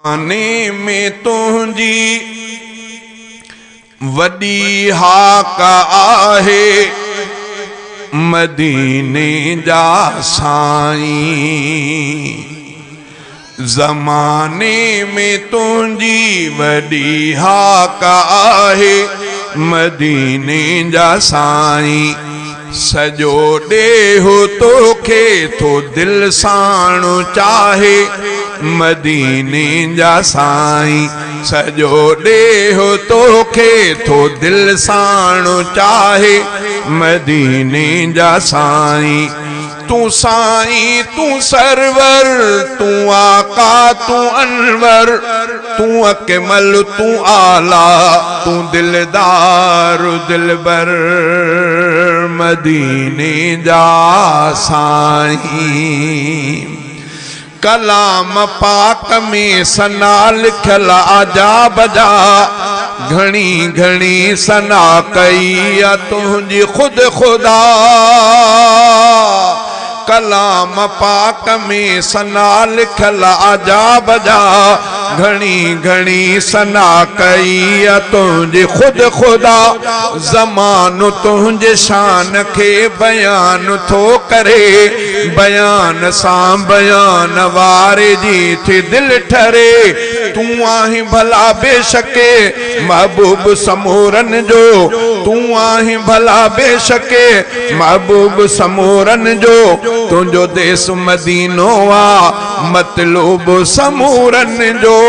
आने में तुझी वडी हाक आहे मदीने जा साईं। ज़माने में तुझी वडी हाक आहे मदीने जा साईं। सजो ॾेहो तोखे थो दिल साणो चाहे मदीने जा साईं। सजो ॾेहो तोखे थो दिल साणो चाहे मदीने जा साईं। तू साईं तू सरवर तू आका तू अनवर तू अकमल तू आला तू दिलदार दिलबर मदीने जा साईं। कलाम पाक में सना लिखल आजाब जा घणी घणी सना कई तुझी खुद खुदा। कलाम पाक में सना लिखल आजाब जा घणी घणी सना कई तुझे खुद खुदा। ज़मानो तुझे शान के बयान थो करे बयान सां बयान वारे जी थी दिल ठरे। तू आहीं भला बेशके महबूब समूरन जो तू आहीं भला बेशके महबूब समूरन जो। तुझो देश मदीनो आ मतलूब समूरन जो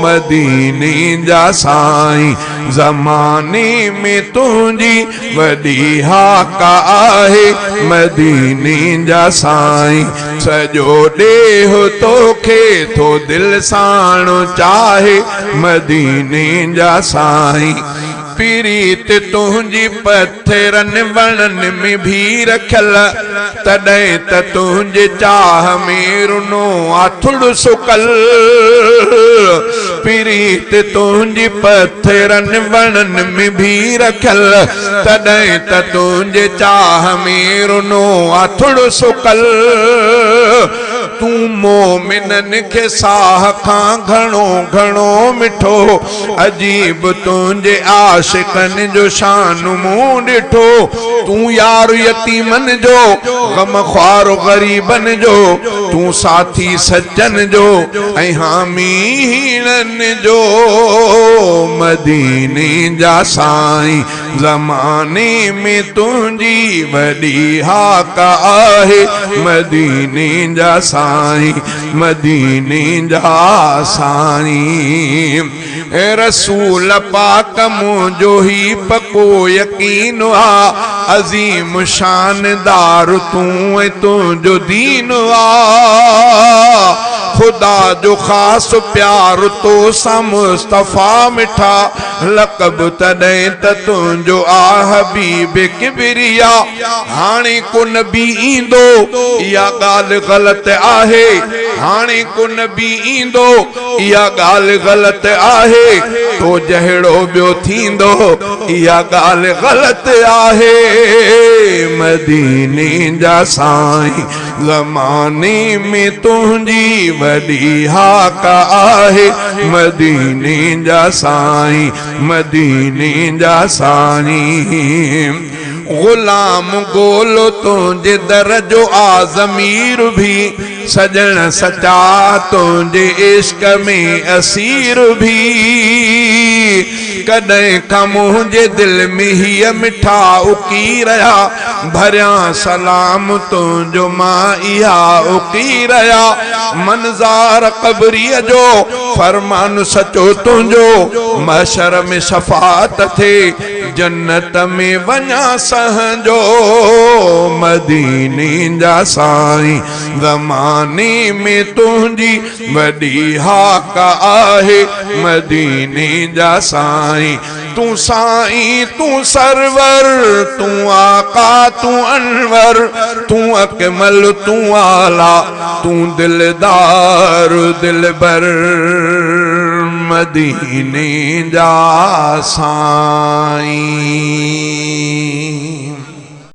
मदीने जा साईं। ज़माने में तुझी वडी हाक आहे मदीने जा साईं। सजो ॾेहो तोखे थो दिल साणो चाहे मदीने जा साईं। पीरीत तुझी पत्थरन वणन में भी रखल तॾहिं त तुझे चाह में रुनो आथुड़ सुकल। पीरीत तुझी पत्थरन वणन में भी रखल तॾहिं त तुझे चाह में रुनो आथुड़ सुकल। तू मोमिनन के साह खां घणो घणो मिठो अजीब तुझे आशिकन जो शान मूं ॾिठो। तू यार यतीमन जो गम ख्वार गरीबन जो तू साथी सज्जन जो ऐं हामीनन जो मदीने जा साईं। ज़माने में तुझी वडी हाक आहे मदीने जा साईं मदीने जा साईं। रसूल पाक मुझो ही पको यकीन आ अजीम शानदार तू तुझो दीन आ। खुदा जो खास प्यार तो सा मुस्तफा मिठा लक़ब तॾहिं त तुझो आ हबीब किबरिया। हाणे को नबी ईंदो इहा ॻाल्हि ग़लति आहे हाणे को नबी ईंदो इहा ॻाल्हि ग़लति आहे। तो जहिड़ो ॿियो थींदो इहा ॻाल्हि ग़लति आहे मदीने जा साईं। ज़माने में तुझी वडी हाक आहे मदीने जा साईं मदीने जा साईं। गुलाम गोलो तुझे दर जो आ ज़मीर भी सजन सचा तुझे इश्क में असीर भी। कॾहिं खां मुझे दिल में हीअ मिठा उकी रहा भरिया सलाम तुझो मां इहा उकी रहा। मंज़ार क़बरीअ जो फरमान सचो तुझो महशर में शफात थे जन्नत में वञा सहजो मदीने जा साईं। ज़माने में तुझी वडी हाक आहे मदीने जा साईं। तू साईं तू सरवर तू आका तू अनवर तू अकमल तू आला तू दिलदार दिलबर मदीने जा साईं।